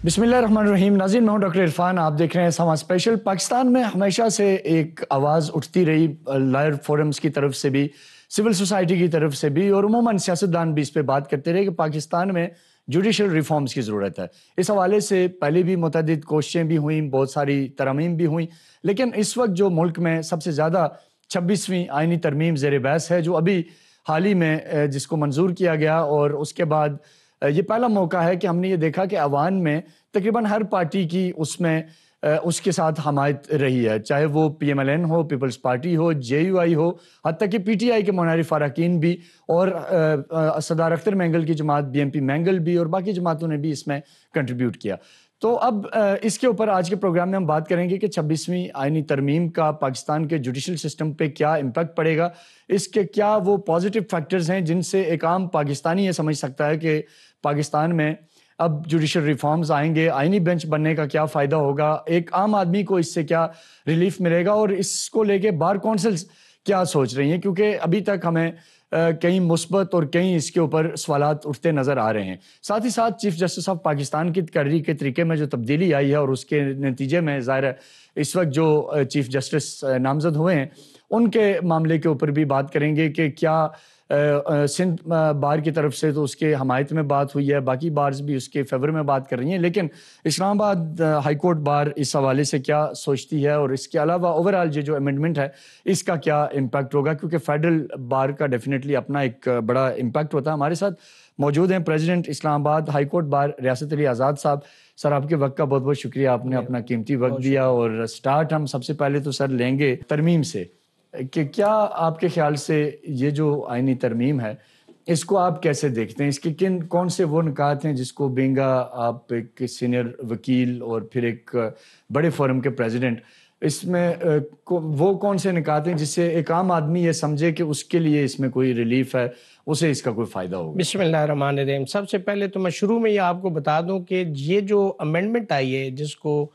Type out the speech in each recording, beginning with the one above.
بسم اللہ الرحمن الرحیم. ناظرین، میں ہوں ڈاکٹر عرفان. آپ دیکھ رہے ہیں سما اسپیشل. پاکستان میں ہمیشہ سے ایک آواز اٹھتی رہی لائر فورمز کی طرف سے بھی، سول سوسائٹی کی طرف سے بھی، اور عموماً سیاستدان بھی اس پہ بات کرتے رہے کہ پاکستان میں جوڈیشل ریفارمز کی ضرورت ہے. اس حوالے سے پہلے بھی متعدد کوششیں بھی ہوئیں، بہت ساری ترامیم بھی ہوئیں، لیکن اس وقت جو ملک میں سب سے زیادہ 26ویں آئینی ترمیم زیر بحث ہے، جو ابھی حال ہی میں جس کو منظور کیا گیا، اور اس کے بعد یہ پہلا موقع ہے کہ ہم نے یہ دیکھا کہ عوام میں تقریباً ہر پارٹی کی اس میں اس کے ساتھ حمایت رہی ہے، چاہے وہ پی ایم ایل این ہو، پیپلز پارٹی ہو، جے یو آئی ہو، حتیٰ کہ پی ٹی آئی کے منحرف اراکین بھی، اور سردار اختر مینگل کی جماعت بی ایم پی مینگل بھی، اور باقی جماعتوں نے بھی اس میں کنٹریبیوٹ کیا. تو اب اس کے اوپر آج کے پروگرام میں ہم بات کریں گے کہ 26ویں آئینی ترمیم کا پاکستان کے جوڈیشل سسٹم پہ کیا امپیکٹ پڑے گا، اس کے کیا وہ پازیٹیو فیکٹرز ہیں جن سے ایک عام پاکستانی یہ سمجھ سکتا ہے کہ پاکستان میں اب جوڈیشل ریفارمز آئیں گے، آئینی بینچ بننے کا کیا فائدہ ہوگا، ایک عام آدمی کو اس سے کیا ریلیف ملے گا، اور اس کو لے کے بار کونسلز کیا سوچ رہی ہیں، کیونکہ ابھی تک ہمیں کئی مثبت اور کئی اس کے اوپر سوالات اٹھتے نظر آ رہے ہیں. ساتھ ہی ساتھ چیف جسٹس آف پاکستان کی تقرری کے طریقے میں جو تبدیلی آئی ہے، اور اس کے نتیجے میں ظاہر ہے اس وقت جو چیف جسٹس نامزد ہوئے ہیں ان کے معاملے کے اوپر بھی بات کریں گے کہ کیا سندھ بار کی طرف سے تو اس کے حمایت میں بات ہوئی ہے، باقی بارز بھی اس کے فیور میں بات کر رہی ہیں، لیکن اسلام آباد ہائی کورٹ بار اس حوالے سے کیا سوچتی ہے، اور اس کے علاوہ اوورآل جو امینڈمنٹ ہے اس کا کیا امپیکٹ ہوگا، کیونکہ فیڈرل بار کا ڈیفینیٹلی اپنا ایک بڑا امپیکٹ ہوتا ہے. ہمارے ساتھ موجود ہیں پریزیڈنٹ اسلام آباد ہائی کورٹ بار ریاست علی آزاد صاحب. سر، آپ کے وقت کا بہت بہت شکریہ، آپ نے اپنا قیمتی وقت دیا. اور سٹارٹ ہم سب سے پہلے تو سر لیں گے ترمیم سے، کہ کیا آپ کے خیال سے یہ جو آئینی ترمیم ہے اس کو آپ کیسے دیکھتے ہیں، اس کے کون سے وہ نکات ہیں جس کو بینگا آپ ایک سینئر وکیل اور پھر ایک بڑے فورم کے پریزیڈنٹ، اس میں وہ کون سے نکات ہیں جس سے ایک عام آدمی یہ سمجھے کہ اس کے لیے اس میں کوئی ریلیف ہے، اسے اس کا کوئی فائدہ ہوگا؟ بسم اللہ الرحمن الرحیم. سب سے پہلے تو میں شروع میں یہ آپ کو بتا دوں کہ یہ جو امینڈمنٹ آئی ہے جس کو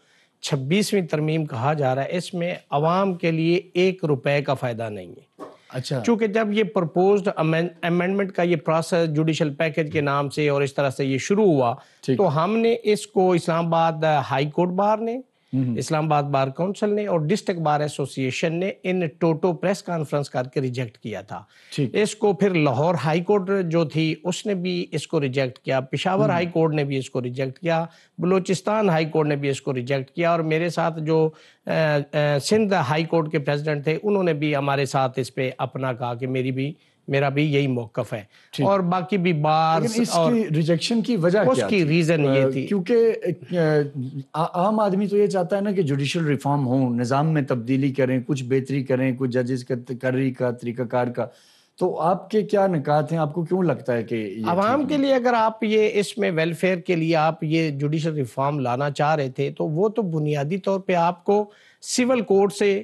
26ویں ترمیم کہا جا رہا ہے، اس میں عوام کے لیے 1 روپے کا فائدہ نہیں ہے. اچھا. چونکہ جب یہ پرپوزڈ امینڈمنٹ کا یہ پروسیس جوڈیشل پیکج کے نام سے اور اس طرح سے یہ شروع ہوا، تو ہم نے اس کو اسلام آباد ہائی کورٹ بار نے، اسلام آباد بار کونسل نے اور ڈسٹرکٹ بار ایسوسیشن نے ان ٹوٹو پریس کانفرنس کر کے ریجیکٹ کیا تھا. اس کو پھر لاہور ہائی کورٹ جو تھی اس نے بھی اس کو ریجیکٹ کیا، پشاور ہائی کورٹ نے بھی اس کو ریجیکٹ کیا، بلوچستان ہائی کورٹ نے بھی اس کو ریجیکٹ کیا، اور میرے ساتھ جو سندھ ہائی کورٹ کے پریزیڈنٹ تھے انہوں نے بھی ہمارے ساتھ اس پہ اپنا کہا کہ میرا بھی یہی موقف ہے. اور باقی بھی بارز اس کی ریجیکشن کی وجہ کیا اس کی ریزن یہ تھی، کیونکہ عام آدمی تو یہ چاہتا ہے نا کہ جوڈیشل ریفارم ہوں، نظام میں تبدیلی کریں، کچھ بہتری کریں، کچھ ججز کا تقرری کا طریقہ کار کا. تو آپ کے کیا نکات ہیں، آپ کو کیوں لگتا ہے کہ عوام کے لیے اگر آپ یہ اس میں ویلفیئر کے لیے آپ یہ جوڈیشل ریفارم لانا چاہ رہے تھے تو وہ تو بنیادی طور پہ آپ کو سول کورٹ سے،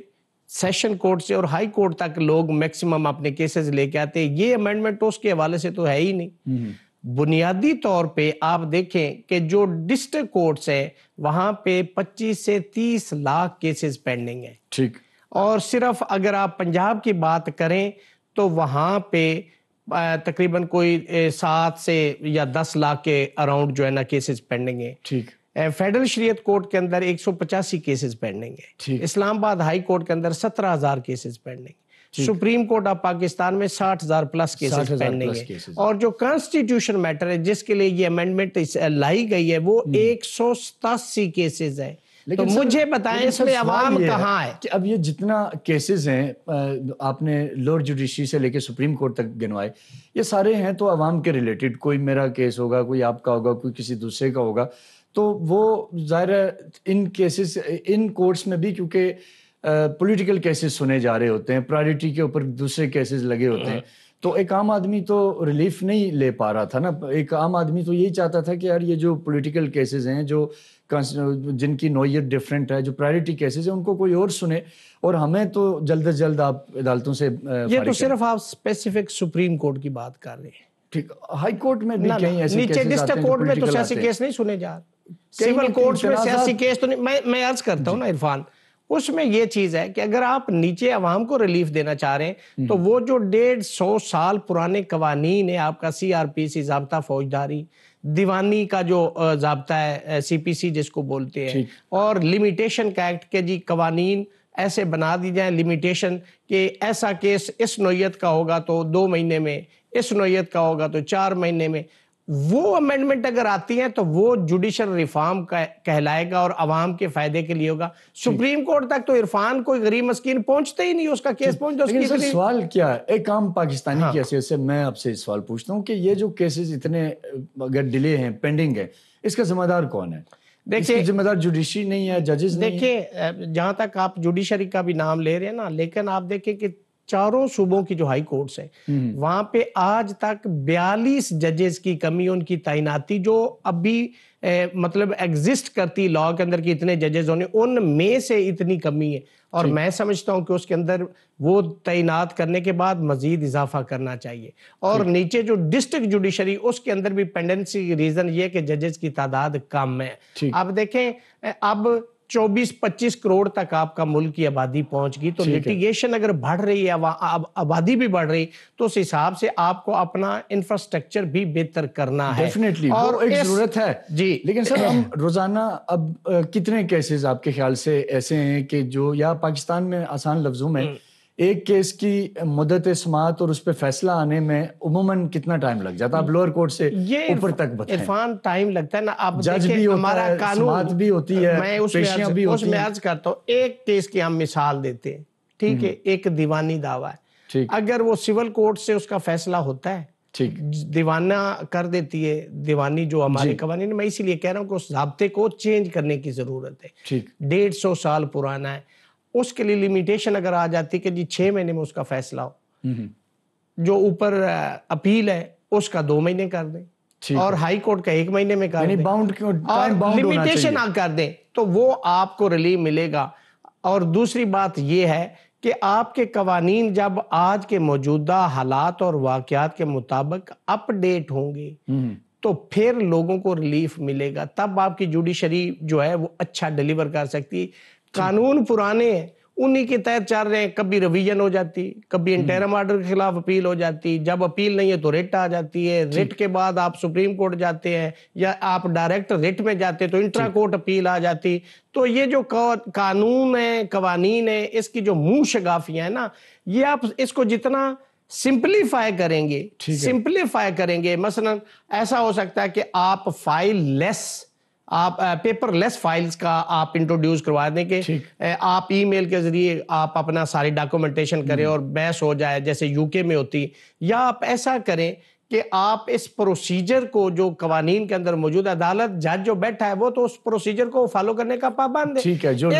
سیشن کورٹ سے اور ہائی کورٹ تک لوگ میکسیمم اپنے کیسز لے کے آتے ہیں. یہ امینڈمنٹ تو اس کے حوالے سے تو ہے ہی نہیں. بنیادی طور پہ آپ دیکھیں کہ جو ڈسٹرکٹ کورٹس ہیں وہاں پہ 25 سے 30 لاکھ کیسز پینڈنگ ہیں. ٹھیک. اور صرف اگر آپ پنجاب کی بات کریں تو وہاں پہ تقریباً کوئی 7 سے یا 10 لاکھ کے اراؤنڈ جو ہے نا کیسز پینڈنگ ہیں. ٹھیک. فیڈرل شریعت کورٹ کے اندر 185 کیسز پینڈنگ ہیں. اسلام آباد ہائی کورٹ کے اندر 17,000 cases pending. Supreme court of Pakistan میں 60,000 پلس کیسز پینڈنگ ہیں. اور جو کانسٹیٹیوشن میٹر ہے جس کے لیے یہ امینڈمنٹ لائی گئی ہے وہ 187 کیسز ہیں. تو مجھے بتائیں اس میں عوام کہاں ہے؟ کہ اب یہ جتنا کیسز ہیں آپ نے لوور جوڈیشری سے لے کے سپریم کورٹ تک گنوائے، یہ سارے ہیں تو عوام کے ریلیٹڈ، کوئی میرا کیس ہوگا، کوئی آپ کا ہوگا، کوئی کسی دوسرے کا ہوگا. تو وہ ظاہر ہے ان کیسز ان کورٹس میں بھی کیونکہ پولیٹیکل کیسز سنے جا رہے ہوتے ہیں، پرائرٹی کے اوپر دوسرے کیسز لگے ہوتے ہیں، تو ایک عام آدمی تو ریلیف نہیں لے پا رہا تھا نا. ایک عام آدمی تو یہی چاہتا تھا کہ یار یہ جو پولیٹیکل کیسز ہیں، جو جن کی نوعیت ڈفرینٹ ہے، جو پرائرٹی کیسز ہیں، ان کو کوئی اور سنے، اور ہمیں تو جلد از جلد آپ عدالتوں سے یہ تو صرف آپ اسپیسیفک سپریم کورٹ کی بات کر رہے ہیں. ٹھیک. ہائی کورٹ میں بھی کہیں ایسے نیچے ڈسٹرکٹ کورٹ میں تو سیاسی کیس نہیں سنے جا رہے، سول کورٹس میں سیاسی کیس تو نہیں. میں عرض کرتا ہوں نا عرفان، اس میں یہ چیز ہے کہ اگر آپ نیچے عوام کو ریلیف دینا چاہ رہے ہیں تو وہ جو 150 سال پرانے قوانین ہیں، آپ کا CRPC ضابطہ فوجداری، دیوانی کا جو ضابطہ ہے CPC جس کو بولتے ہیں, اور لمیٹیشن کا ایکٹ کے جی قوانین ایسے بنا دی جائیں لمیٹیشن کہ ایسا کیس اس نوعیت کا ہوگا تو 2 مہینے میں, اس نوعیت کا ہوگا تو 4 مہینے میں. وہ امینڈمنٹ اگر آتی ہیں تو وہ جوڈیشل ریفارم کہلائے گا اور عوام کے فائدے کے لیے ہوگا. سپریم کورٹ تک تو عرفان کوئی غریب مسکین پہنچتے ہی نہیں, اس کا کیس پہنچتا. لیکن سر سوال کیا ہے, ایک عام پاکستانی کی حیثیت سے میں آپ سے سوال پوچھتا ہوں کہ یہ جو کیسز اتنے اگر ڈیلے ہیں, پینڈنگ ہے, اس کا ذمہ دار کون ہے؟ دیکھیں ذمہ دار جوڈیشری نہیں ہے, ججز نہیں ہے. دیکھیں جہاں تک آپ جوڈیشری کا بھی نام لے رہے ہیں نا, لیکن آپ دیکھیں کہ 4 صوبوں کی جو ہائی کورٹس ہیں وہاں پہ آج تک 42 ججز کی کمی, ان کی تعیناتی جو ابھی مطلب ایگزسٹ کرتی لاء کے اندر کہ اتنے ججز ہونے, ان میں سے اتنی کمی ہے. اور میں سمجھتا ہوں کہ اس کے اندر وہ تعینات کرنے کے بعد مزید اضافہ کرنا چاہیے. اور نیچے جو ڈسٹرکٹ جوڈیشری, اس کے اندر بھی پینڈنسی ریزن یہ کہ ججز کی تعداد کم ہے. اب دیکھیں اب 24-25 کروڑ تک آپ کا ملک کی آبادی پہنچ گئی, تو لیٹیگیشن اگر بڑھ رہی ہے, آبادی بھی بڑھ رہی, تو اس حساب سے آپ کو اپنا انفراسٹرکچر بھی بہتر کرنا ہے. ڈیفینیٹلی اور ایک ضرورت ہے جی. لیکن سر ہم روزانہ اب کتنے کیسز آپ کے خیال سے ایسے ہیں کہ جو, یا پاکستان میں آسان لفظوں میں ایک کیس کی مدت سماعت اور اس پہ فیصلہ آنے میں عموماً کتنا ٹائم لگ جاتا ہے؟ آپ لوور کورٹ سے اوپر تک بتائیں. عرفان ٹائم لگتا ہے نا, آپ جج بھی ہوتا ہے, سماعت بھی ہوتی ہے, پیشیاں بھی ہوتی ہیں. اس میں عرض کرتا ہوں, ایک کیس کی ہم مثال دیتے ہیں, ٹھیک ہے, ایک دیوانی دعویٰ ہے, اگر وہ سول کورٹ سے اس کا فیصلہ ہوتا ہے, دیوانہ کر دیتی ہے دیوانی جو ہمارے قوانین, میں اسی لیے کہہ رہا ہوں کہ اس ضابطے کو چینج کرنے کی ضرورت ہے. 150 سال پرانا ہے, اس کے لیے لمیٹیشن اگر آ جاتی کہ جی 6 مہینے میں اس کا فیصلہ ہو, جو اوپر اپیل ہے اس کا 2 مہینے کر دیں, اور ہائی کورٹ کا 1 مہینے میں کر دیں, اور لمیٹیشن نہ کر دیں, تو وہ آپ کو ریلیف ملے گا. اور دوسری بات یہ ہے کہ آپ کے قوانین جب آج کے موجودہ حالات اور واقعات کے مطابق اپ ڈیٹ ہوں گے تو پھر لوگوں کو ریلیف ملے گا, تب آپ کی جوڈیشری جو ہے وہ اچھا ڈیلیور کر سکتی. قانون پرانے ہیں, انہی کے تحت چل رہے ہیں, کبھی ریویژن ہو جاتی, کبھی انٹرم آرڈر کے خلاف اپیل ہو جاتی, جب اپیل نہیں ہے تو ریٹ آ جاتی ہے, ریٹ کے بعد آپ سپریم کورٹ جاتے ہیں, یا آپ ڈائریکٹ ریٹ میں جاتے تو انٹرا کورٹ اپیل آ جاتی. تو یہ جو قانون ہے, قوانین ہے, اس کی جو منہ شگافیاں ہیں نا, یہ آپ اس کو جتنا سمپلیفائی کریں گے, مثلا ایسا ہو سکتا ہے کہ آپ فائل لیس, آپ پیپر لیس فائلز کا آپ انٹروڈیوس کروا دیں کہ آپ ای میل کے ذریعے آپ اپنا ساری ڈاکومنٹیشن کریں اور بحث ہو جائے جیسے UK میں ہوتی, یا آپ ایسا کریں کہ آپ اس پروسیجر کو جو قوانین کے اندر موجود ہے, عدالت جج جو بیٹھا ہے وہ تو اس پروسیجر کو فالو کرنے کا پابند ہے.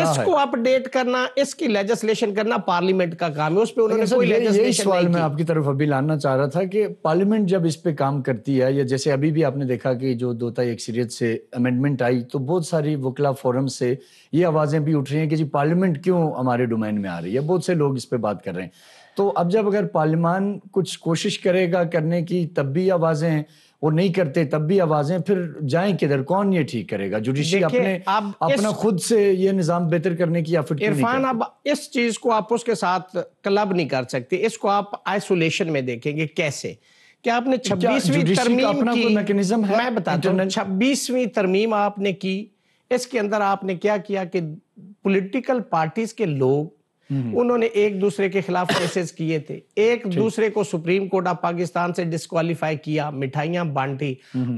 اس کو اپ ڈیٹ کرنا, اس کی لیجسلیشن کرنا پارلیمنٹ کا کام ہے, اس پہ انہوں نے کوئی لیجسلیشن نہیں کی. سوال میں آپ کی طرف ابھی لانا چاہ رہا تھا کہ پارلیمنٹ جب اس پہ کام کرتی ہے, یا جیسے ابھی بھی آپ نے دیکھا کہ جو 2/3 اکثریت سے امینڈمنٹ آئی, تو بہت ساری وکلا فورم سے یہ آوازیں بھی اٹھ رہی ہیں کہ جی پارلیمنٹ کیوں ہمارے ڈومین میں آ رہی ہے, بہت سے لوگ اس پہ بات کر رہے ہیں. تو اب جب اگر پارلیمان کچھ کوشش کرے گا کرنے کی تب بھی آوازیں, وہ نہیں کرتے تب بھی آوازیں, پھر جائیں کدھر؟ کون یہ ٹھیک کرے گا؟ جوڈیشری اپنا خود سے یہ نظام بہتر کرنے کی ایفرٹ کیوں نہیں کرتے؟ عرفان اب اس چیز کو آپ اس کے ساتھ کلب نہیں کر سکتے, اس کو آپ آئسولیشن میں دیکھیں گے. کیسے کہ آپ نے 26ویں ترمیم کی, میں بتاتا ہوں 26ویں ترمیم آپ نے کی, اس کے اندر آپ نے کیا کیا کہ پولیٹیکل پارٹیز کے لوگ انہوں نے ایک دوسرے کے خلاف کیسز کیے تھے, ایک دوسرے کو سپریم کورٹ آف پاکستان سے ڈسکوالیفائی کیا, مٹھائیاں بانٹی.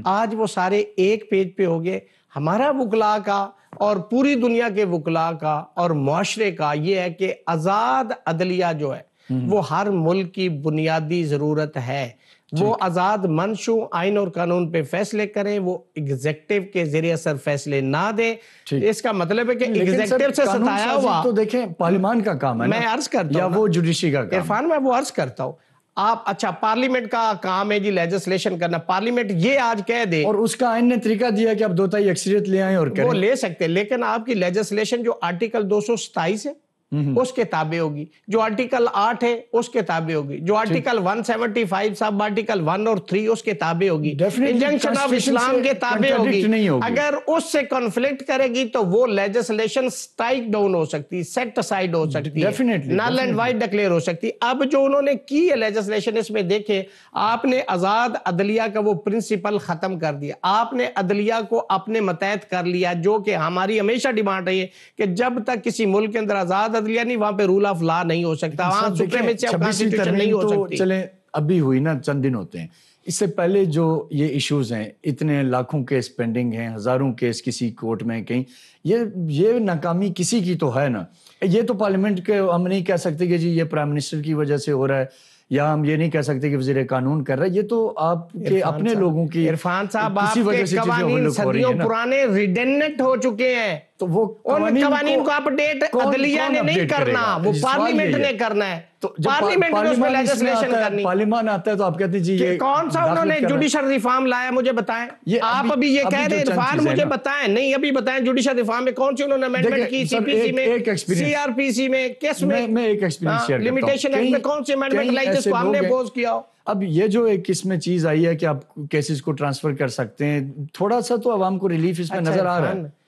آج وہ سارے ایک پیج پہ ہو گئے. ہمارا وکلا کا اور پوری دنیا کے وکلا کا اور معاشرے کا یہ ہے کہ آزاد عدلیہ جو ہے وہ ہر ملک کی بنیادی ضرورت ہے. وہ آزاد منشو آئین اور قانون پہ فیصلے کریں, وہ ایگزیکٹو کے ذریعے اثر فیصلے نہ دیں. اس کا مطلب ہے کہ ایگزیکٹو سے ستایا ہوا, تو دیکھیں پارلیمان کا کام ہے, میں عرض کرتا ہوں, یا وہ جوڈیشری کا کام. عرفان میں وہ عرض کرتا ہوں, آپ اچھا پارلیمنٹ کا کام ہے جی لیجسلیشن کرنا, پارلیمنٹ یہ آج کہہ دے, اور اس کا آئین نے طریقہ دیا کہ آپ 2/3 اکثریت لے آئیں اور کریں, وہ لے سکتے, لیکن آپ کی لیجسلیشن جو آرٹیکل 227 ہے اس کے تابع ہوگی، جو آرٹیکل 8 ہے اس کے تابع ہوگی، جو آرٹیکل 175 سب آرٹیکل 1 اور 3 اس کے تابع ہوگی، انجنکشن آف اسلام کے تابع ہوگی۔ اگر اس سے کنفلکٹ کرے گی تو وہ لیجسلیشن سٹرائک ڈاؤن ہو سکتی، سیٹ اسائیڈ ہو سکتی ہے، نل اینڈ وائڈ ڈکلیئر ہو سکتی۔ اب جو انہوں نے کی ہے لیجسلیشن، اس میں دیکھیں آپ نے آزاد عدلیہ کا وہ پرنسپل ختم کر دیا، آپ نے عدلیہ کو اپنے متحد کر لیا، جو کہ ہماری ہمیشہ ڈیمانڈ رہی ہے کہ جب تک کسی ملک کے اندر آزاد عدلیہ نہیں، وہاں پہ رول آف لا نہیں ہو سکتا، وہاں سپریمیسی آف کانسٹیٹیوشن نہیں ہو سکتی۔ چلیں ابھی ہوئی نا، چند دن ہوتے ہیں، اس سے پہلے جو یہ ایشوز ہیں، اتنے لاکھوں کیس پینڈنگ ہیں، ہزاروں کیس کسی کورٹ میں کہیں، یہ ناکامی کسی کی تو ہے نا۔ یہ تو پارلیمنٹ کے ہم نہیں کہہ سکتے کہ جی یہ پرائم منسٹر کی وجہ سے ہو رہا ہے، یا ہم یہ نہیں کہہ سکتے کہ وزیر قانون کر رہا ہے، یہ تو آپ کے اپنے لوگوں کی عرفان صاحب، آپ کے قوانین صدیوں پرانے ریڈنڈنٹ ہو چکے ہیں، تو وہ ان قوانین کو اپڈیٹ عدلیہ نے نہیں کرنا، وہ پارلیمنٹ نے کرنا ہے۔ پارلیمنٹ نے اس میں لیجسلیشن کرنی، پارلیمان آتا ہے تو آپ کہتے ہیں جی یہ کون سا انہوں نے جوڈیشل ریفارم لایا، مجھے بتائیں۔ آپ ابھی یہ کہہ رہے ہیں عرفان، مجھے بتائیں، نہیں ابھی بتائیں جوڈیشل ریفارم میں کون سی انہوں نے امینڈمنٹ کی، سی پی سی میں، سی آر پی سی میں، کس میں، میں ایک ایکسپیرینس شیئر کرتا ہوں، لمیٹیشن ایکٹ میں کون سی امینڈمنٹ لائی جس کو ہم نے اپوز کیا ہو؟ اب یہ جو ایک اس میں چیز آئی ہے کہ آپ کیسز کو ٹرانسفر کر سکتے ہیں، تھوڑا سا تو عوام کو ریلیف اس میں نظر آ رہا ہے۔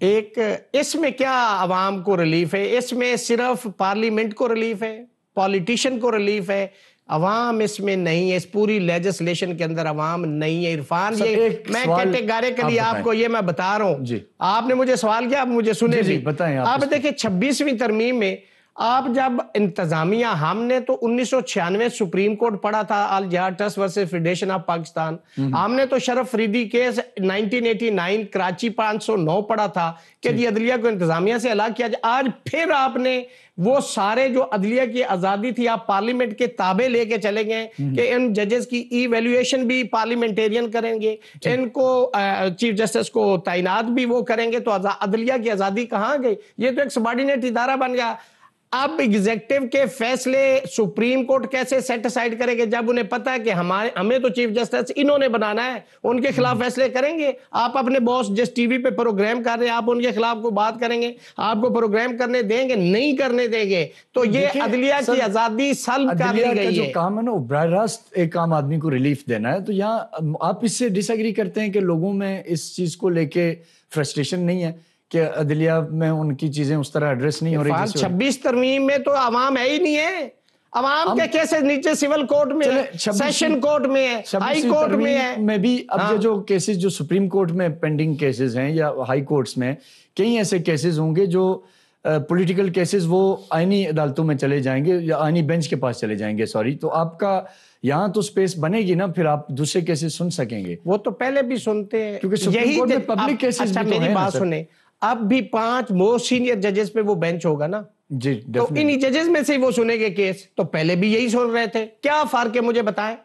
ایک اس میں کیا عوام کو ریلیف ہے؟ اس میں صرف پارلیمنٹ کو ریلیف ہے، پولیٹیشین کو ریلیف ہے، عوام اس میں نہیں ہے، اس پوری لیجسلیشن کے اندر عوام نہیں ہے۔ عرفان، یہ میں کیٹیگریکلی آپ کو یہ میں بتا رہا ہوں، آپ نے مجھے سوال کیا، آپ مجھے سنے بھی۔ آپ دیکھیں 26ویں ترمیم میں آپ جب انتظامیہ، ہم نے تو 1996 سپریم کورٹ پڑھا تھا، Al-Jihad trust versus federation of Pakistan, ہم نے تو شرف فریدی کیس 1989 کراچی 509 پڑھا تھا کہ جی عدلیہ کو انتظامیہ سے الگ کیا جائے۔ آج پھر آپ نے وہ سارے جو عدلیہ کی آزادی تھی، آپ پارلیمنٹ کے تابع لے کے چلے گئے کہ ان ججز کی ایویلیویشن بھی پارلیمنٹیرین کریں گے، ان کو چیف جسٹس کو تعینات بھی وہ کریں گے، تو عدلیہ کی آزادی کہاں گئی؟ یہ تو ایک سبارڈینیٹ ادارہ بن گیا۔ اب ایگزیکٹو کے فیصلے سپریم کورٹ کیسے سیٹ اسائیڈ کرے گے جب انہیں پتا ہے کہ ہمیں تو چیف جسٹس انہوں نے بنانا ہے، ان کے خلاف فیصلے کریں گے؟ آپ اپنے باس جس ٹی وی پہ پروگرام کر رہے ہیں، آپ ان کے خلاف کو بات کریں گے؟ آپ کو پروگرام کرنے دیں گے؟ نہیں کرنے دیں گے۔ تو یہ عدلیہ کی آزادی سلب کر لی گئی ہے۔ جو کام ہے نا وہ براہ راست ایک عام آدمی کو ریلیف دینا ہے، تو یہاں آپ اس سے ڈس ایگری کرتے ہیں کہ لوگوں میں اس چیز کو لے کے فرسٹریشن نہیں ہے کہ عدلیہ میں ان کی چیزیں اس طرح ایڈریس نہیں ہو رہی؟ 26 ترمیم میں تو عوام ہے ہی نہیں ہے، عوام کے کیسز نیچے سول کورٹ میں ہے، سیشن کورٹ میں ہے، ہائی کورٹ میں ہے۔ میں بھی اب یہ جو کیسز جو سپریم کورٹ میں پینڈنگ کیسز ہیں یا ہائی کورٹس میں، کئی ایسے کیسز ہوں گے جو پولیٹیکل کیسز، وہ آئینی عدالتوں میں چلے جائیں گے یا آئینی بینچ کے پاس چلے جائیں گے، تو آپ کا یہاں تو سپیس بنے گی نا، پھر آپ دوسرے کیسز سن سکیں گے۔ وہ تو پہلے بھی سنتے ہیں، کیونکہ سپریم کورٹ میں پبلک کیسز بھی تو ہیں۔ میری بات سنیں، اب بھی 5 موسٹ سینئر ججز پہ وہ بینچ ہوگا نا، جی، تو انہی ججز میں سے وہ سنے گے کیس، تو پہلے بھی یہی سن رہے تھے، کیا فرق ہے مجھے بتائیں؟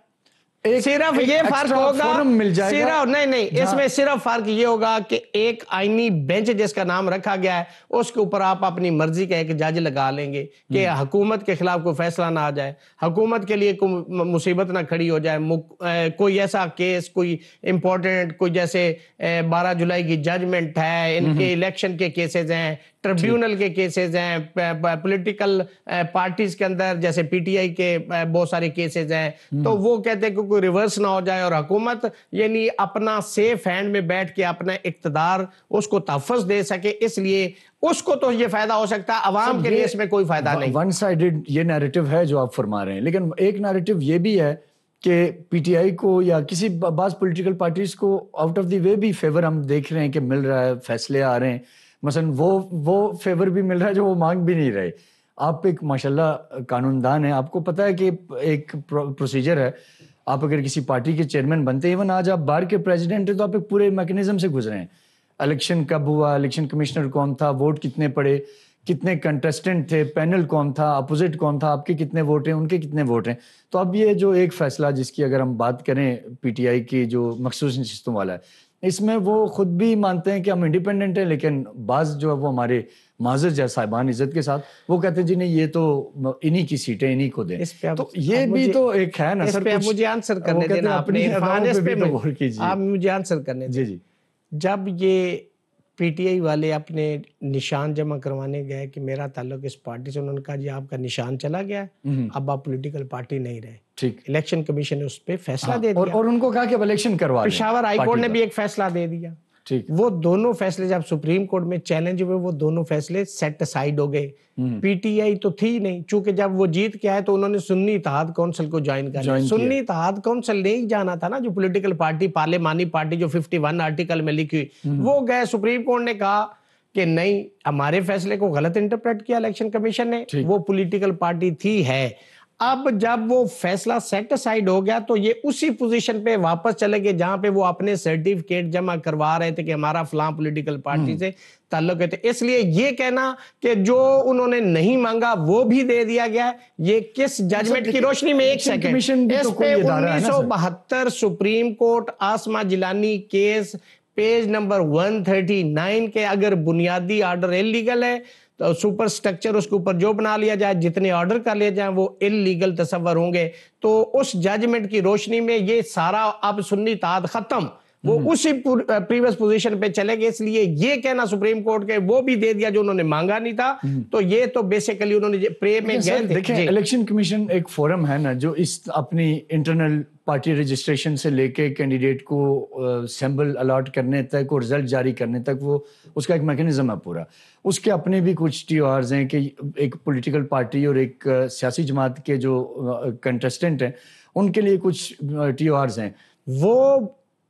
صرف یہ فرق ہوگا، صرف نہیں، اس میں صرف فرق یہ ہوگا کہ ایک آئینی بینچ جس کا نام رکھا گیا ہے، اس کے اوپر آپ اپنی مرضی کا ایک جج لگا لیں گے کہ حکومت کے خلاف کوئی فیصلہ نہ آ جائے، حکومت کے لیے کوئی مصیبت نہ کھڑی ہو جائے، کوئی ایسا کیس، کوئی امپورٹنٹ، کوئی جیسے 12 جولائی کی ججمنٹ ہے، ان کے الیکشن کے کیسز ہیں، ٹریبیونل کے کیسز ہیں، پولیٹیکل پارٹیز کے اندر جیسے پی ٹی آئی کے بہت سارے کیسز ہیں، تو وہ کہتے ہیں کہ کوئی ریورس نہ ہو جائے اور حکومت یعنی اپنا سیف ہینڈ میں بیٹھ کے اپنا اقتدار اس کو تحفظ دے سکے، اس لیے اس کو تو یہ فائدہ ہو سکتا ہے، عوام کے لیے اس میں کوئی فائدہ نہیں۔ ون سائیڈڈ یہ نیریٹو ہے جو آپ فرما رہے ہیں، لیکن ایک نیریٹو یہ بھی ہے کہ پی ٹی آئی کو یا کسی بعض پولیٹیکل پارٹیز کو آؤٹ آف دی وے بھی فیور ہم دیکھ رہے ہیں کہ مل رہا ہے، فیصلے آ رہے ہیں، مثلا وہ فیور بھی مل رہا ہے جو وہ مانگ بھی نہیں رہے۔ آپ ایک ماشاءاللہ قانون دان ہیں، آپ کو پتہ ہے کہ ایک پروسیجر ہے، آپ اگر کسی پارٹی کے چیئرمین بنتے ہیں، ایون آج آپ بار کے پریزیڈنٹ ہیں، تو آپ ایک پورے میکنزم سے گزرے ہیں، الیکشن کب ہوا، الیکشن کمشنر کون تھا، ووٹ کتنے پڑے، کتنے کنٹیسٹنٹ تھے، پینل کون تھا، اپوزٹ کون تھا، آپ کے کتنے ووٹ ہیں، ان کے کتنے ووٹ ہیں۔ تو اب یہ جو ایک فیصلہ جس کی اگر ہم بات کریں پی ٹی آئی کی جو مخصوص نشستوں والا ہے، اس میں وہ خود بھی مانتے ہیں کہ ہم انڈیپینڈنٹ ہیں، لیکن بعض جو ہے وہ ہمارے معزز یا صاحبان عزت کے ساتھ وہ کہتے ہیں جی نہیں یہ تو انہی کی سیٹیں انہی کو دیں۔ تو یہ بھی تو ایک ہے نا سر، مجھے آنسر کرنے دینا، آپ مجھے آنسر کرنے دیں۔ جب یہ پی ٹی آئی والے اپنے نشان جمع کروانے گئے کہ میرا تعلق اس پارٹی سے، انہوں نے کہا جی آپ کا نشان چلا گیا ہے، اب آپ پولیٹیکل پارٹی نہیں رہے. ٹھیک. الیکشن کمیشن نے اس پہ فیصلہ دے دیا اور ان کو کہا کہ الیکشن کروا دیں. پشاور ہائی کورٹ نے بھی ایک فیصلہ دے دیا. ٹھیک. وہ دونوں فیصلے جب سپریم کورٹ میں چیلنج ہوئے وہ دونوں فیصلے سیٹ اسائیڈ ہو گئے. پی ٹی آئی تو تھی نہیں، چونکہ جب وہ جیت کے آئے تو انہوں نے سنی اتحاد کونسل کو جوائن کر لیا. سنی اتحاد کونسل نہیں جانا تھا نا، جو پولیٹیکل پارٹی پارلیمانی پارٹی جو 51 آرٹیکل میں لکھی ہوئی، وہ گئے سپریم کورٹ نے کہا کہ نہیں، ہمارے فیصلے کو غلط انٹرپریٹ کیا الیکشن کمیشن نے، وہ پولیٹیکل پارٹی تھی ہے. اب جب وہ فیصلہ سیٹ اسائیڈ ہو گیا تو یہ اسی پوزیشن پہ واپس چلے گئے جہاں پہ وہ اپنے سرٹیفکیٹ جمع کروا رہے تھے کہ ہمارا فلاں پولیٹیکل پارٹی سے تعلق ہے. اس لیے یہ کہنا کہ جو انہوں نے نہیں مانگا وہ بھی دے دیا گیا، یہ کس ججمنٹ کی روشنی میں؟ ایک سیکنڈ، اس پہ 1972 سپریم کورٹ آسما جیلانی کیس پیج نمبر 139 کے اگر بنیادی آرڈر انلیگل ہے تو سپر سٹرکچر اس کے اوپر جو بنا لیا جائے، جتنے آرڈر کر لیا جائیں وہ انلیگل تصور ہوں گے. تو اس ججمنٹ کی روشنی میں یہ سارا اب سنی اتحاد ختم، وہ اسی پریویس پوزیشن پہ چلے گئے. اس لیے یہ کہنا سپریم کورٹ کے وہ بھی دے دیا جو انہوں نے مانگا نہیں تھا. تو یہ تو بیسیکلی انہوں نے پرے میں گئے تھے. دیکھیں الیکشن کمیشن ایک فورم ہے نا جو اس اپنی انٹرنل پارٹی رجسٹریشن سے لے کے کینڈیڈیٹ کو سیمبل الاٹ کرنے تک اور رزلٹ جاری کرنے تک وہ اس کا ایک میکینزم ہے پورا. اس کے اپنے بھی کچھ ٹی او آرز ہیں کہ ایک پولیٹیکل پارٹی اور ایک سیاسی جماعت کے جو کنٹیسٹنٹ ہیں ان کے لیے کچھ ٹی او آرز ہیں. وہ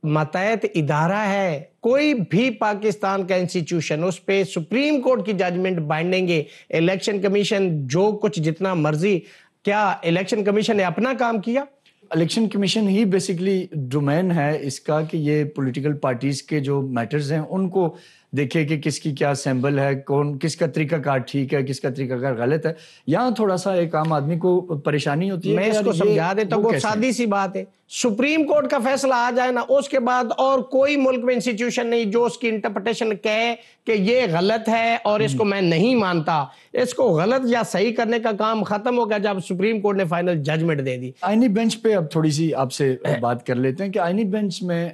ماتحت ادارہ ہے، کوئی بھی پاکستان کا انسٹیٹیوشن، اس پہ سپریم کورٹ کی ججمنٹ بائنڈنگ ہے. الیکشن کمیشن جو کچھ جتنا مرضی، کیا الیکشن کمیشن نے اپنا کام کیا؟ الیکشن کمیشن ہی بیسیکلی ڈومین ہے اس کا کہ یہ پولیٹیکل پارٹیز کے جو میٹرز ہیں ان کو دیکھے کہ کس کی کیا سیمبل ہے، کون کس کا طریقہ کار ٹھیک ہے، کس کا طریقہ کار غلط ہے. یہاں تھوڑا سا ایک عام آدمی کو پریشانی ہوتی ہے. میں اس کو سمجھا دیتا ہوں، بہت سادی سی بات ہے. سپریم کورٹ کا فیصلہ آ جائے نا، اس کے بعد اور کوئی ملک میں انسٹیٹیوشن نہیں جو اس کی انٹرپریٹیشن کہے کہ یہ غلط ہے اور اس کو میں نہیں مانتا. اس کو غلط یا صحیح کرنے کا کام ختم ہو گیا جب سپریم کورٹ نے فائنل ججمنٹ دے دی. آئینی بینچ پہ اب تھوڑی سی آپ سے بات کر لیتے ہیں کہ آئینی بینچ میں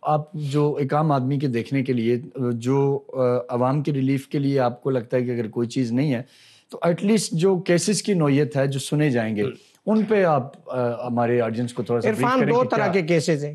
آپ جو ایک عام آدمی کے دیکھنے کے لیے، جو عوام کی ریلیف کے لیے آپ کو لگتا ہے کہ اگر کوئی چیز نہیں ہے تو ایٹ لیسٹ جو کیسز کی نوعیت ہے جو سنے جائیں گے ان پہ آپ ہمارے آڈینس کو تھوڑا سا بریف کریں. عرفان، دو طرح کے کیسز ہیں.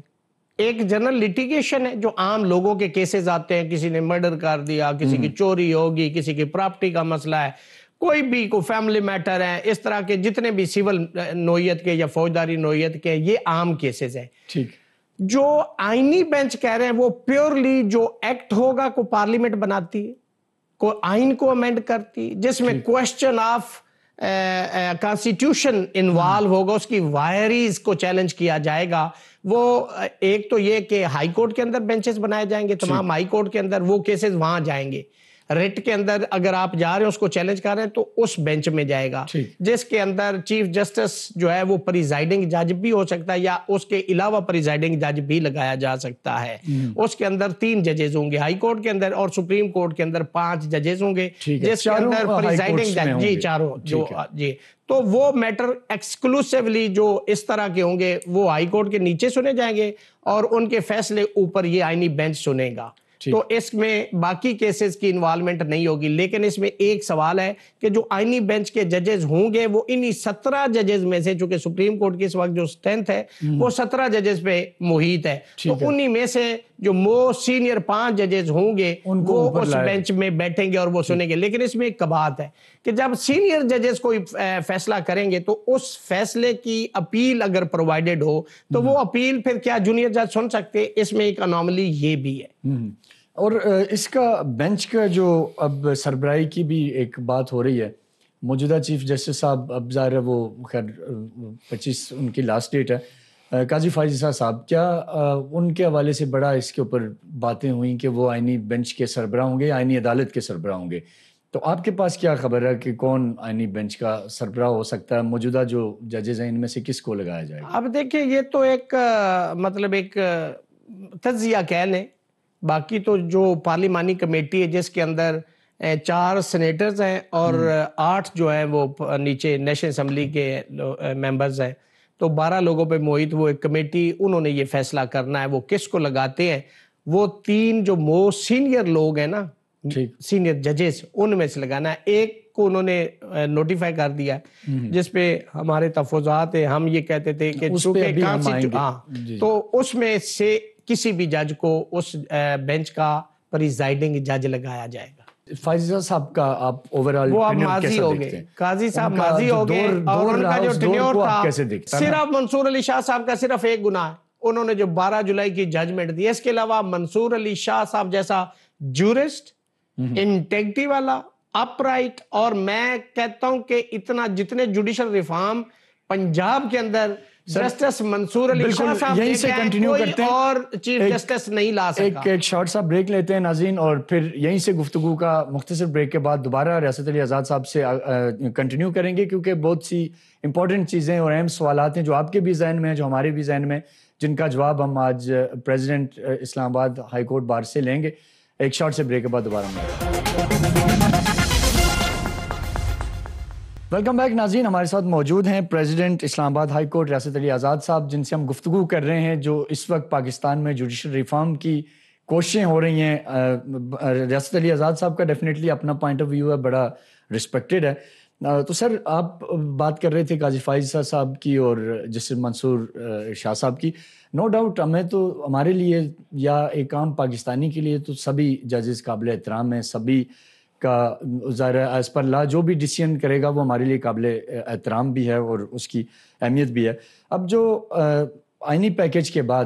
ایک جنرل لیٹیگیشن ہے جو عام لوگوں کے کیسز آتے ہیں، کسی نے مرڈر کر دیا، کسی کی چوری ہوگی، کسی کی پراپرٹی کا مسئلہ ہے، کوئی بھی کوئی فیملی میٹر ہے، اس طرح کے جتنے بھی سول نوعیت کے یا فوجداری نوعیت کے، یہ عام کیسز ہیں. ٹھیک. جو آئینی بینچ کہہ رہے ہیں وہ پیورلی جو ایکٹ ہوگا کو پارلیمنٹ بناتی ہے، کو آئین کو امینڈ کرتی، جس میں کوسچن آف کانسٹیٹیوشن انوالو ہوگا، اس کی وائریز کو چیلنج کیا جائے گا. وہ ایک تو یہ کہ ہائی کورٹ کے اندر بینچز بنائے جائیں گے، تمام ہائی کورٹ کے اندر وہ کیسز وہاں جائیں گے. ریٹ کے اندر اگر آپ جا رہے ہیں اس کو چیلنج کر رہے ہیں تو اس بینچ میں جائے گا، جس کے اندر چیف جسٹس جو ہے وہ پریزائڈنگ جج بھی ہو سکتا ہے یا اس کے علاوہ پریزائڈنگ جج بھی لگایا جا سکتا ہے. اس کے اندر 3 ججز ہوں گے ہائی کورٹ کے اندر، اور سپریم کورٹ کے اندر 5 ججز ہوں گے جس کے اندر پریزائڈنگ جج جی چاروں جو جی. تو وہ میٹر ایکسکلوسیولی جو اس طرح کے ہوں گے وہ ہائی کورٹ کے نیچے سنے جائیں گے اور ان کے فیصلے اوپر یہ آئینی بینچ سنے گا. تو اس میں باقی کیسز کی انوالومنٹ نہیں ہوگی. لیکن اس میں ایک سوال ہے کہ جو آئینی بینچ کے ججز ہوں گے وہ انہی 17 ججز میں سے، چونکہ سپریم کورٹ کی اس وقت جو اسٹرینتھ ہے وہ 17 ججز پہ محیط ہے، تو انہی میں سے جو موسٹ سینئر 5 ججز ہوں گے وہ اس بینچ میں بیٹھیں گے اور وہ سنیں گے. لیکن اس میں ایک بات ہے کہ جب سینئر ججز کوئی فیصلہ کریں گے تو اس فیصلے کی اپیل اگر پرووائڈڈ ہو تو وہ اپیل پھر کیا جونیئر جج سن سکتے؟ اس میں ایک انوملی یہ بھی ہے. اور اس کا بینچ کا جو اب سربراہی کی بھی ایک بات ہو رہی ہے، موجودہ چیف جسٹس صاحب اب ظاہر ہے وہ خیر 25 ان کی لاسٹ ڈیٹ ہے، قاضی فائز صاحب، کیا ان کے حوالے سے بڑا اس کے اوپر باتیں ہوئیں کہ وہ آئینی بینچ کے سربراہ ہوں گے، آئینی عدالت کے سربراہ ہوں گے؟ تو آپ کے پاس کیا خبر ہے کہ کون آئینی بینچ کا سربراہ ہو سکتا ہے؟ موجودہ جو ججز ہیں ان میں سے کس کو لگایا جائے گا؟ اب دیکھیں یہ تو ایک مطلب ایک تجزیہ کہہ لیں. باقی تو جو پارلیمانی کمیٹی ہے جس کے اندر 4 سینیٹرز ہیں اور 8 جو ہیں وہ نیچے نیشنل اسمبلی کے ممبرز ہیں، تو 12 لوگوں پہ محیط وہ ایک کمیٹی، انہوں نے یہ فیصلہ کرنا ہے وہ کس کو لگاتے ہیں. وہ 3 جو موسٹ سینئر لوگ ہیں نا, سینئر ججز, ان میں سے لگانا ہے. ایک کو انہوں نے نوٹیفائی کر دیا ہے جس پہ ہمارے تفوضات ہیں. ہم یہ کہتے تھے کہ تو اس میں سے کسی بھی جج کو اس بینچ کا پریزائڈنگ جج لگایا جائے گا. فائزہ صاحب کا آپ اوورال وہ اب ماضی ہو گئے, قاضی صاحب ماضی ہو گئے, اور ان کا جو ٹینیور تھا صرف منصور علی شاہ صاحب کا صرف ایک گناہ ہے, انہوں نے جو 12 جولائی کی ججمنٹ دی. اس کے علاوہ منصور علی شاہ صاحب جیسا جورسٹ, انٹیگریٹی والا, اپ رائٹ, اور میں کہتا ہوں کہ اتنا جتنے جوڈیشل ریفارم پنجاب کے اندر جسٹس منصور علی شاہ صاحب یہیں سے کنٹینیو کرتے ہیں, اور چیف جسٹس نہیں لا سکا. ایک شارٹ سا بریک لیتے ہیں ناظرین, اور پھر یہیں سے گفتگو کا مختصر بریک کے بعد دوبارہ ریاست علی آزاد صاحب سے کنٹینیو کریں گے, کیونکہ بہت سی امپورٹنٹ چیزیں اور اہم سوالات ہیں جو آپ کے بھی ذہن میں ہیں, جو ہمارے بھی ذہن میں, جن کا جواب ہم آج پریزیڈنٹ اسلام آباد ہائی کورٹ بار سے لیں گے. ایک شارٹ سے بریک کے بعد دوبارہ ویلکم بیک ناظرین. ہمارے ساتھ موجود ہیں پریزیڈنٹ اسلام آباد ہائی کورٹ ریاست علی آزاد صاحب, جن سے ہم گفتگو کر رہے ہیں جو اس وقت پاکستان میں جوڈیشل ریفارم کی کوششیں ہو رہی ہیں. ریاست علی آزاد صاحب کا ڈیفینیٹلی اپنا پوائنٹ آف ویو ہے, بڑا رسپیکٹڈ ہے. تو سر آپ بات کر رہے تھے قاضی فائزہ صاحب کی اور جسٹس منصور شاہ صاحب کی. نو ڈاؤٹ ہمیں تو, ہمارے لیے یا ایک عام پاکستانی کے لیے تو سبھی ججز قابل احترام ہیں, سبھی کا ظاہر ہے ایز پر لا جو بھی ڈیسیژن کرے گا وہ ہمارے لیے قابل احترام بھی ہے اور اس کی اہمیت بھی ہے. اب جو آئینی پیکیج کے بعد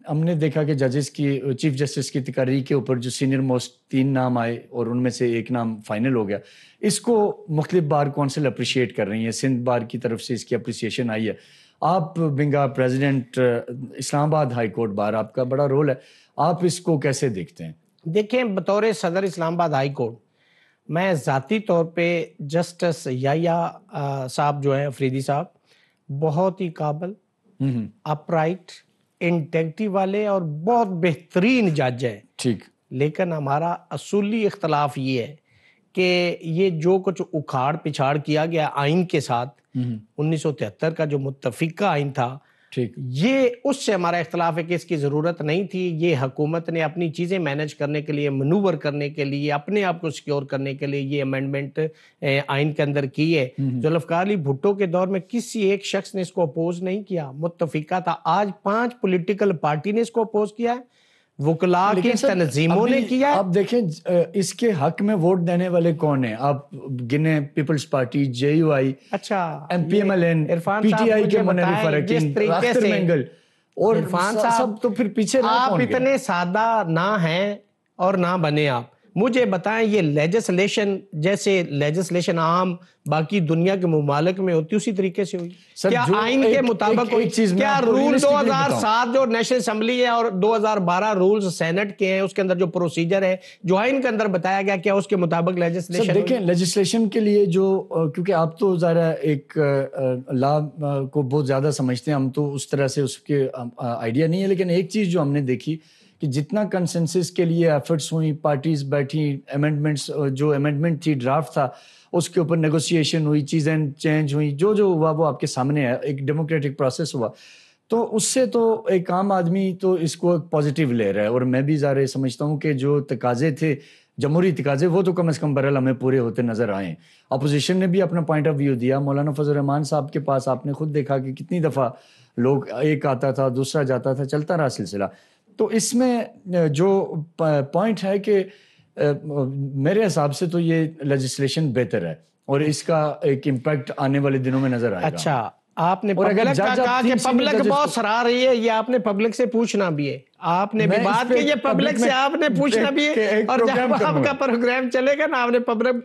ہم نے دیکھا کہ ججز کی, چیف جسٹس کی تقرری کے اوپر جو سینئر موسٹ 3 نام آئے اور ان میں سے ایک نام فائنل ہو گیا, اس کو مختلف بار کونسل اپریشیٹ کر رہی ہیں. سندھ بار کی طرف سے اس کی اپریسیشن آئی ہے. آپ بنگا پریزیڈنٹ اسلام آباد ہائی کورٹ بار, آپ کا بڑا رول ہے, آپ اس کو کیسے دیکھتے ہیں؟ دیکھیں, بطور صدر اسلام آباد ہائی کورٹ میں ذاتی طور پہ جسٹس یحییٰ صاحب جو ہیں, افریدی صاحب, بہت ہی قابل, اپ رائٹ, انٹیگریٹی والے اور بہت بہترین جج ہے. ٹھیک, لیکن ہمارا اصولی اختلاف یہ ہے کہ یہ جو کچھ اکھاڑ پچھاڑ کیا گیا آئین کے ساتھ, 1973 کا جو متفقہ آئین تھا, ٹھیک, یہ اس سے ہمارا اختلاف ہے کہ اس کی ضرورت نہیں تھی. یہ حکومت نے اپنی چیزیں مینج کرنے کے لیے, منور کرنے کے لیے, اپنے آپ کو سیکیور کرنے کے لیے یہ امینڈمنٹ آئین کے اندر کی ہے. ذوالفقار علی بھٹو کے دور میں کسی ایک شخص نے اس کو اپوز نہیں کیا, متفقہ تھا. آج 5 پولیٹیکل پارٹی نے اس کو اپوز کیا ہے, وکلاء کی تنظیموں نے کیا ہے. آپ دیکھیں اس کے حق میں ووٹ دینے والے کون ہیں, آپ گنے, Peoples Party, J U I, اچھا, M P M L N, P T I کے منحرف اراکین, اختر مینگل, اور عرفان صاحب تو پھر پیچھے آپ اتنے سادہ نہ ہیں اور نہ بنے. آپ مجھے بتائیں, یہ لیجسلیشن جیسے لیجسلیشن عام باقی دنیا کے ممالک میں ہوتی اسی طریقے سے ہوئی کیا؟ آئین کے مطابق ہوئی کیا؟ رول 2007 جو نیشنل اسمبلی ہے اور 2012 رولز سینٹ کے ہیں, اس کے اندر جو پروسیجر ہے جو آئین کے اندر بتایا گیا, کیا اس کے مطابق لیجسلیشن؟ دیکھیں لیجسلیشن کے لیے جو, کیونکہ آپ تو ذرا ایک لا کو بہت زیادہ سمجھتے ہیں, ہم تو اس طرح سے اس کے آئیڈیا نہیں ہے. لیکن ایک چیز جو ہم نے دیکھی کہ جتنا کنسنسس کے لیے ایفرٹس ہوئی, پارٹیز بیٹھی, امینڈمنٹس, جو امینڈمنٹ تھی ڈرافٹ تھا اس کے اوپر نیگوسیشن ہوئی, چیزیں چینج ہوئی, جو جو ہوا وہ آپ کے سامنے ہے, ایک ڈیموکریٹک پروسیس ہوا. تو اس سے تو ایک عام آدمی تو اس کو پازیٹیو لے رہا ہے, اور میں بھی ظاہر سمجھتا ہوں کہ جو تقاضے تھے, جمہوری تقاضے, وہ تو کم از کم برحال ہمیں پورے ہوتے نظر آئے. اپوزیشن نے بھی اپنا پوائنٹ آف ویو دیا. مولانا فضل الرحمان صاحب کے پاس آپ نے خود دیکھا کہ کتنی دفعہ لوگ, ایک آتا تھا دوسرا جاتا تھا, چلتا رہا سلسلہ. تو اس میں جو پوائنٹ ہے کہ میرے حساب سے تو یہ لیجسلیشن بہتر ہے اور اس کا ایک امپیکٹ آنے والے دنوں میں نظر آئے گا. اچھا, آپ نے پبلک کا کہا کہ پبلک بہت سراہ رہی ہے, یہ آپ نے پبلک سے پوچھنا بھی ہے, آپ نے بھی بات کی, یہ پبلک سے آپ نے پوچھنا بھی ہے, اور جب آپ کا پروگرام چلے گا نا آپ نے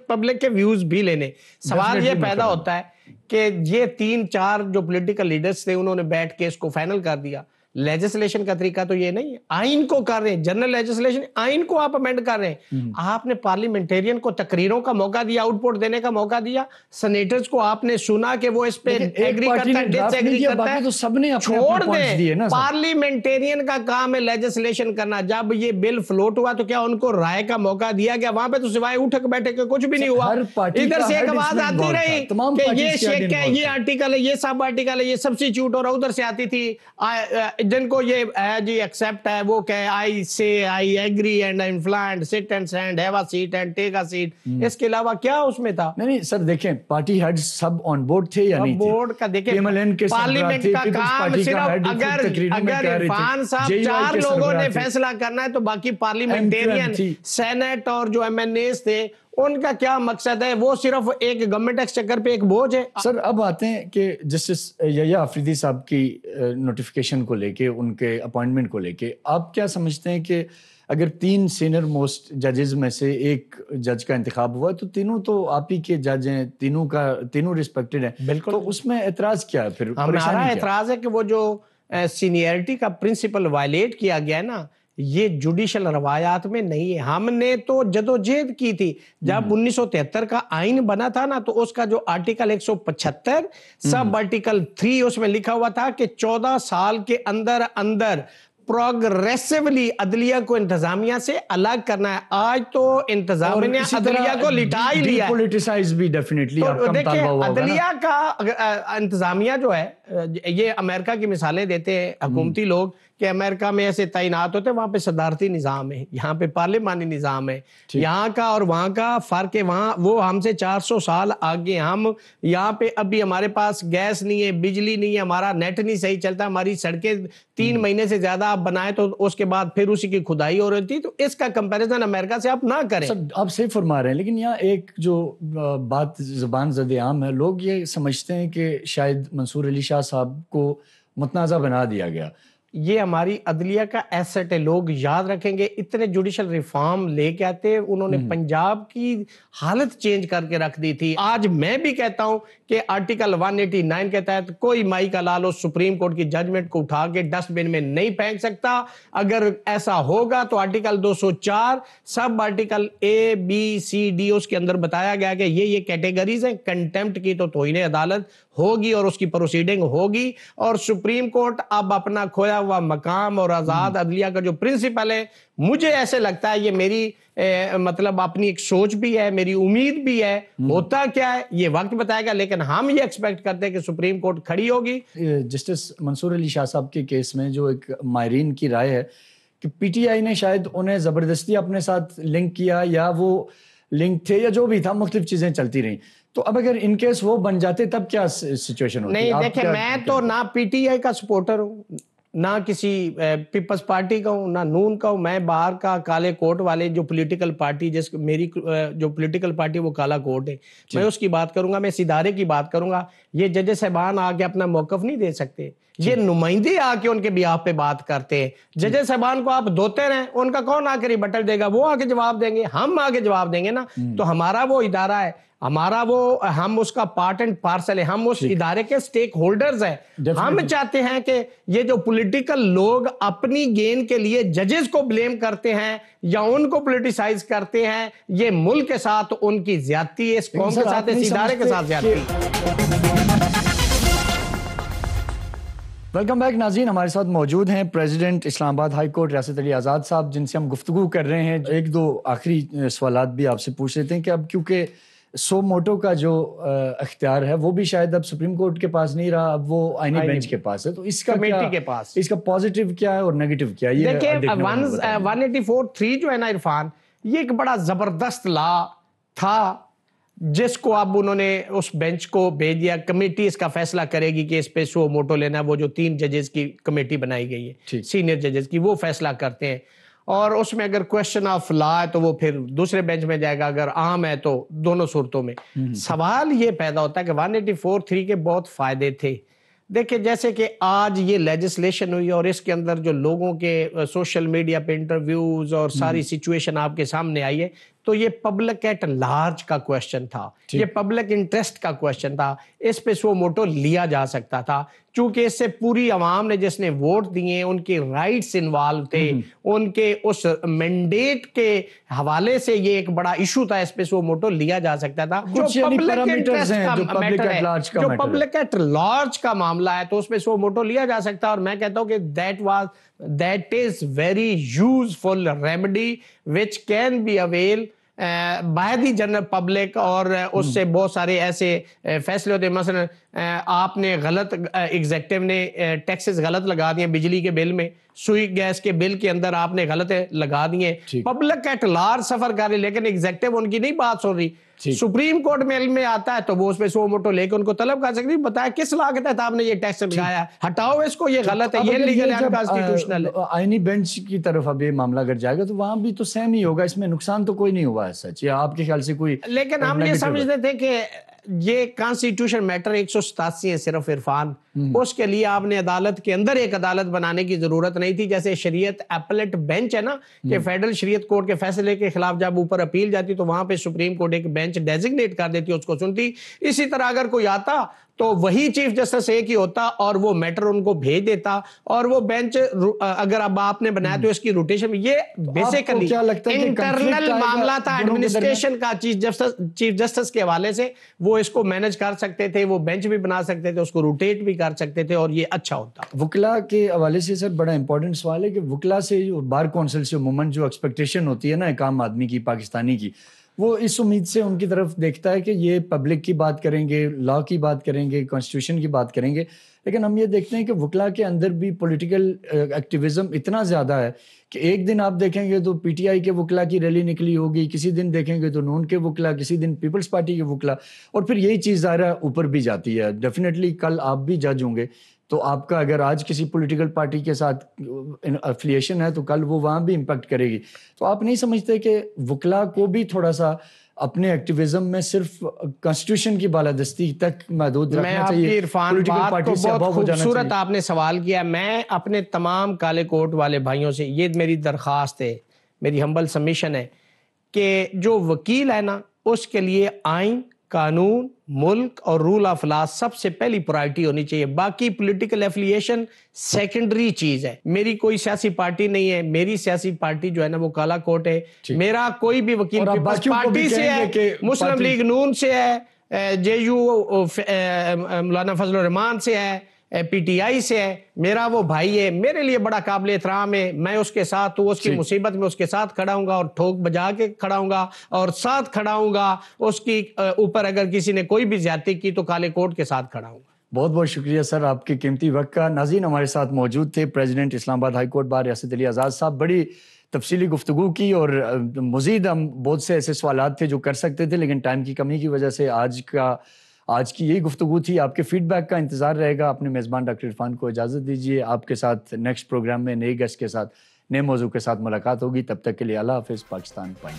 پبلک کے ویوز بھی لینے. سوال یہ پیدا ہوتا ہے کہ یہ 3-4 جو پولیٹیکل لیڈرز تھے انہوں نے بیٹھ کے اس کو فائنل کر دیا. لیجسلیشن کا طریقہ تو یہ نہیں ہے, آئین کو کر رہے ہیں, جنرل لیجسلیشن آئین کو آپ امینڈ کر رہے ہیں. آپ نے پارلیمنٹیرین کو تقریروں کا موقع دیا, آؤٹ پٹ دینے کا موقع دیا, سینیٹرز کو آپ نے سنا کہ وہ اس پہ ایگری کرتا ہے, ڈس ایگری کرتا ہے, تو سب نے چھوڑ دیں. پارلیمنٹیرین کا کام ہے لیجسلیشن کرنا. جب یہ بل فلوٹ ہوا تو کیا ان کو رائے کا موقع دیا گیا؟ وہاں پہ تو سوائے اٹھک بیٹھے کے کچھ بھی نہیں ہوا. ادھر سے ایک آواز آتی رہی کہ یہ شیک ہے, یہ آرٹیکل ہے, یہ سب آرٹیکل ہے, یہ سبسٹیچیوٹ, اور ادھر سے آتی تھی جن کو یہ ہے جی ایکسپٹ ہے وہ کہ آئی سے آئی ایگری اینڈ آئی انفلانٹ sit and send have a seat and take a seat, اس کے علاوہ کیا اس میں تھا؟ نہیں سر دیکھیں پارٹی ہیڈ سب آن بورڈ تھے یا نہیں تھے؟ بورڈ کا دیکھیں پارلیمنٹ کا کام صرف اگر عرفان صاحب 4 لوگوں نے فیصلہ کرنا ہے تو باقی پارلیمنٹیرین سینٹ اور جو ایم این ایز تھے ان کا کیا مقصد ہے؟ وہ صرف ایک گورنمنٹ ایکسچیکر پہ ایک بوجھ ہے. سر اب آتے ہیں کہ جسٹس یحییٰ آفریدی صاحب کی نوٹیفیکیشن کو لے کے, ان کے اپوائنٹمنٹ کو لے کے, آپ کیا سمجھتے ہیں کہ اگر 3 سینئر موسٹ ججز میں سے ایک جج کا انتخاب ہوا تو تینوں تو آپ ہی کے جج ہیں, تینوں ریسپیکٹڈ ہیں, بالکل, تو اس میں اعتراض کیا ہے پھر؟ ہمارا اعتراض ہے کہ وہ جو سینئرٹی کا پرنسپل وائلیٹ کیا گیا نا, یہ جوڈیشل روایات میں نہیں ہے. ہم نے تو جدوجہد کی تھی جب 1973 کا آئین بنا تھا نا, تو اس کا جو آرٹیکل 175 سب آرٹیکل 3 اس میں لکھا ہوا تھا کہ 14 سال کے اندر پروگریسیولی عدلیہ کو انتظامیہ سے الگ کرنا ہے. آج تو انتظامیہ نے عدلیہ کو لٹا ہی لیا ہے. پولیٹیسائز بھی ڈیفینیٹلی آپ کا مطالبہ ہوا ہوگا نا. عدلیہ کا انتظامیہ جو ہے, یہ امریکہ کی مثالیں دیتے ہیں حکومتی لوگ کہ امریکہ میں ایسے تعینات ہوتے ہیں, وہاں پہ صدارتی نظام ہے, یہاں پہ پارلیمانی نظام ہے. یہاں کا اور وہاں کا فرق ہے, وہاں وہ ہم سے 400 سال آگے. ہم یہاں پہ ابھی ہمارے پاس گیس نہیں ہے, بجلی نہیں ہے, ہمارا نیٹ نہیں صحیح چلتا, ہماری سڑکیں 3 مہینے سے زیادہ آپ بنائیں تو اس کے بعد پھر اسی کی کھدائی ہو رہی تھی. تو اس کا کمپیریزن امریکہ سے آپ نہ کریں. آپ صحیح فرما رہے ہیں, لیکن یہاں ایک جو بات زبان زد عام ہے, لوگ یہ سمجھتے ہیں کہ شاید منصور علی شاہ صاحب کو متنازع بنا دیا گیا. یہ ہماری عدلیہ کا ایسٹ ہے, لوگ یاد رکھیں گے. اتنے جوڈیشل ریفارم لے کے آتے, انہوں نے پنجاب کی حالت چینج کر کے رکھ دی تھی. آج میں بھی کہتا ہوں کہ آرٹیکل 189 کے تحت کوئی مائی کا لال سپریم کورٹ کی ججمنٹ کو اٹھا کے ڈسٹ بن میں نہیں پھینک سکتا. اگر ایسا ہوگا تو article 204 sub article A B C D اس کے اندر بتایا گیا کہ یہ کیٹیگریز ہیں. کنٹمپٹ کی تو توہین عدالت ہوگی اور اس کی پروسیڈنگ ہوگی, اور سپریم کورٹ اب اپنا کھویا ہوا مقام اور آزاد عدلیہ کا جو پرنسپل ہے, مجھے ایسے لگتا ہے یہ میری مطلب اپنی ایک سوچ بھی ہے, میری امید بھی ہے. ہوتا کیا ہے یہ وقت بتائے گا, لیکن ہم یہ ایکسپیکٹ کرتے ہیں کہ سپریم کورٹ کھڑی ہوگی. جسٹس منصور علی شاہ صاحب کے کیس میں جو ایک ماہرین کی رائے ہے کہ پی ٹی آئی نے شاید انہیں زبردستی اپنے ساتھ لنک کیا, یا وہ لنک تھے یا جو بھی تھا, مختلف چیزیں چلتی رہیں. تو اب اگر ان کیس وہ بن جاتے تب کیا سچویشن ہوتی؟ نہیں دیکھیں, میں تو نہ پی ٹی آئی کا سپورٹر ہوں, نہ کسی پیپلز پارٹی کا ہوں, نہ نون کا ہوں. میں باہر کا کالے کوٹ والے جو پولیٹیکل پارٹی, جس میری جو پولیٹیکل پارٹی وہ کالا کوٹ ہے, میں اس کی بات کروں گا, میں اس ادارے کی بات کروں گا. یہ ججز صاحبان آ کے اپنا موقف نہیں دے سکتے, یہ نمائندے آ کے ان کے بیاف پہ بات کرتے ہیں. ججز صاحبان کو آپ دھوتے رہیں, ان کا کون آ کے ریبٹل دے گا؟ وہ آ کے جواب دیں گے, ہم آ کے جواب دیں گے نا. تو ہمارا وہ ادارہ ہے, ہمارا وہ, ہم اس کا پارٹ اینڈ پارسل ہے, ہم اس ادارے کے سٹیک ہولڈرز ہیں. ہم چاہتے ہیں کہ یہ جو پولیٹیکل لوگ اپنی گین کے لیے ججز کو بلیم کرتے ہیں یا ان کو پولیٹیسائز کرتے ہیں, یہ ملک کے ساتھ ان کی زیادتی ہے, اس قوم کے ساتھ, اس ادارے کے ساتھ زیادتی. ویلکم بیک ناظرین, ہمارے ساتھ موجود ہیں پریزیڈنٹ اسلام آباد ہائی کورٹ ریاست علی آزاد صاحب, جن سے ہم گفتگو کر رہے ہیں. 2 آخری سوالات بھی آپ سے پوچھ لیتے ہیں کہ اب کیونکہ سو موٹو کا جو اختیار ہے وہ بھی شاید اب سپریم کورٹ کے پاس نہیں رہا, اب وہ آئینی بینچ کے پاس ہے, تو اس کا کمیٹی کے پاس, اس کا پازیٹیو کیا ہے اور نیگیٹو کیا ہے؟ دیکھیں 184(3) جو ہے نا عرفان, یہ ایک بڑا زبردست لا تھا جس کو اب انہوں نے اس بینچ کو بھیج دیا. کمیٹی اس کا فیصلہ کرے گی کہ اس پہ سو موٹو لینا ہے. وہ جو 3 ججز کی کمیٹی بنائی گئی ہے سینئر ججز کی, وہ فیصلہ کرتے ہیں, اور اس میں اگر کوشچن آف لا ہے تو وہ پھر دوسرے بینچ میں جائے گا, اگر عام ہے تو دونوں صورتوں میں. سوال یہ پیدا ہوتا ہے کہ 184(3) کے بہت فائدے تھے. دیکھیں جیسے کہ آج یہ لیجسلیشن ہوئی اور اس کے اندر جو لوگوں کے سوشل میڈیا پہ انٹرویوز اور ساری سچویشن آپ کے سامنے آئی ہے, تو یہ پبلک ایٹ لارج کا کویشچن تھا, یہ پبلک انٹرسٹ کا کویشچن تھا. اس پہ سو موٹو لیا جا سکتا تھا, چونکہ اس سے پوری عوام نے جس نے ووٹ دیے ان کے رائٹس انوالو تھے, ان کے اس مینڈیٹ کے حوالے سے یہ ایک بڑا ایشو تھا, اس پہ سو موٹو لیا جا سکتا تھا. جو پبلک انٹرسٹ کا میٹر ہے, جو پبلک ایٹ لارج کا معاملہ ہے, تو اس پہ سو موٹو لیا جا سکتا. اور میں کہتا ہوں کہ that is very useful remedy which can be availed باہر ہی جنرل پبلک اور اس سے بہت سارے ایسے فیصلے ہوتے ہیں. مثلا آپ نے غلط ایگزیکٹو نے ٹیکسز غلط لگا دیے بجلی کے بل میں, سوئی گیس کے بل کے اندر آپ نے غلط لگا دیے, پبلک ایٹ لارج سفر کر رہی, لیکن ایگزیکٹو ان کی نہیں بات سن رہی. سپریم کورٹ میں علم میں آتا ہے تو وہ اس پہ سو موٹو لے کے ان کو طلب کر سکتی, بتایا کس لا کے تحت آپ نے یہ ٹیکس لگایا, ہٹاؤ اس کو, یہ غلط ہے, یہ لیگل ہے, انکانسٹیٹیوشنل ہے. آئینی بینچ کی طرف اب یہ معاملہ اگر جائے گا تو وہاں بھی تو سیم ہی ہوگا, اس میں نقصان تو کوئی نہیں ہوا ہے سچ, یا آپ کے خیال سے کوئی؟ لیکن ہم یہ سمجھتے تھے کہ یہ کانسٹیٹیوشن میٹر 187 ہے صرف عرفان, اس کے لیے آپ نے عدالت کے اندر ایک عدالت بنانے کی ضرورت نہیں تھی. جیسے شریعت اپلیٹ بینچ ہے نا, کہ فیڈرل شریعت کورٹ کے فیصلے کے خلاف جب اوپر اپیل جاتی تو وہاں پہ سپریم کورٹ ایک بینچ ڈیزگنیٹ کر دیتی, اس کو سنتی. اسی طرح اگر کوئی آتا تو وہی چیف جسٹس ایک ہی ہوتا اور وہ میٹر ان کو بھیج دیتا, اور وہ بینچ اگر اب آپ نے بنایا تو اس کی روٹیشن, یہ بیسیکلی انٹرنل معاملہ تھا ایڈمنسٹریشن کا. چیف جسٹس کے حوالے سے وہ اس کو مینج کر سکتے تھے, وہ بینچ بھی بنا سکتے تھے, اس کو روٹیٹ بھی کر سکتے تھے, اور یہ اچھا ہوتا. وکلا کے حوالے سے سر بڑا امپورٹنٹ سوال ہے کہ وکلا سے بار کونسل سے عموماً جو ایکسپیکٹیشن ہوتی ہے نا ایک عام آدمی کی, پاکستانی کی, وہ اس امید سے ان کی طرف دیکھتا ہے کہ یہ پبلک کی بات کریں گے, لا کی بات کریں گے, کانسٹیٹیوشن کی بات کریں گے. لیکن ہم یہ دیکھتے ہیں کہ وکلا کے اندر بھی پولیٹیکل ایکٹیویزم اتنا زیادہ ہے کہ ایک دن آپ دیکھیں گے تو پی ٹی آئی کے وکلا کی ریلی نکلی ہوگی, کسی دن دیکھیں گے تو نون کے وکلا, کسی دن پیپلز پارٹی کے وکلا, اور پھر یہی چیز ظاہرہ اوپر بھی جاتی ہے. ڈیفینیٹلی کل آپ بھی جج ہوں گے, تو آپ کا اگر آج کسی پولیٹیکل پارٹی کے ساتھ افیلیشن ہے تو کل وہ وہاں بھی امپیکٹ کرے گی. تو آپ نہیں سمجھتے کہ وکلا کو بھی تھوڑا سا اپنے ایکٹیویزم میں صرف کانسٹیٹیوشن کی بالادستی تک محدود رکھنا چاہیے؟ پولیٹیکل پارٹی سے بہت خوبصورت آپ نے سوال کیا. میں اپنے تمام کالے کوٹ والے بھائیوں سے یہ میری درخواست ہے, میری ہمبل سبمیشن ہے کہ جو وکیل ہے نا, اس کے لیے آئین, قانون, ملک اور رول آف لا سب سے پہلی پرائرٹی ہونی چاہیے. باقی پولیٹیکل ایفیلیشن سیکنڈری چیز ہے. میری کوئی سیاسی پارٹی نہیں ہے, میری سیاسی پارٹی جو ہے نا وہ کالا کوٹ ہے. میرا کوئی بھی وکیل پیپلز پارٹی سے ہے, مسلم لیگ نون سے ہے, جے یو مولانا فضل الرحمان سے ہے, پی ٹی آئی سے ہے, میرا وہ بھائی ہے, میرے لیے بڑا قابل احترام ہے. میں اس کے ساتھ ہوں, اس کی مصیبت میں اس کے ساتھ کھڑا ہوں گا, اور ٹھوک بجا کے کھڑا ہوں گا, اور ساتھ کھڑا ہوں گا. اس کی اوپر اگر کسی نے کوئی بھی زیادتی کی تو کالے کوٹ کے ساتھ کھڑا ہوں گا. بہت بہت شکریہ سر آپ کے قیمتی وقت کا. ناظرین, ہمارے ساتھ موجود تھے پریزیڈنٹ اسلام آباد ہائی کورٹ بار ریاست علی آزاد صاحب. بڑی تفصیلی گفتگو کی, اور مزید ہم بہت سے ایسے سوالات تھے جو کر سکتے تھے, لیکن ٹائم کی کمی کی وجہ سے آج کی یہی گفتگو تھی. آپ کے فیڈ بیک کا انتظار رہے گا. اپنے میزبان ڈاکٹر عرفان کو اجازت دیجیے. آپ کے ساتھ نیکسٹ پروگرام میں نئے گیسٹ کے ساتھ, نئے موضوع کے ساتھ ملاقات ہوگی. تب تک کے لیے اللہ حافظ. پاکستان پائیں.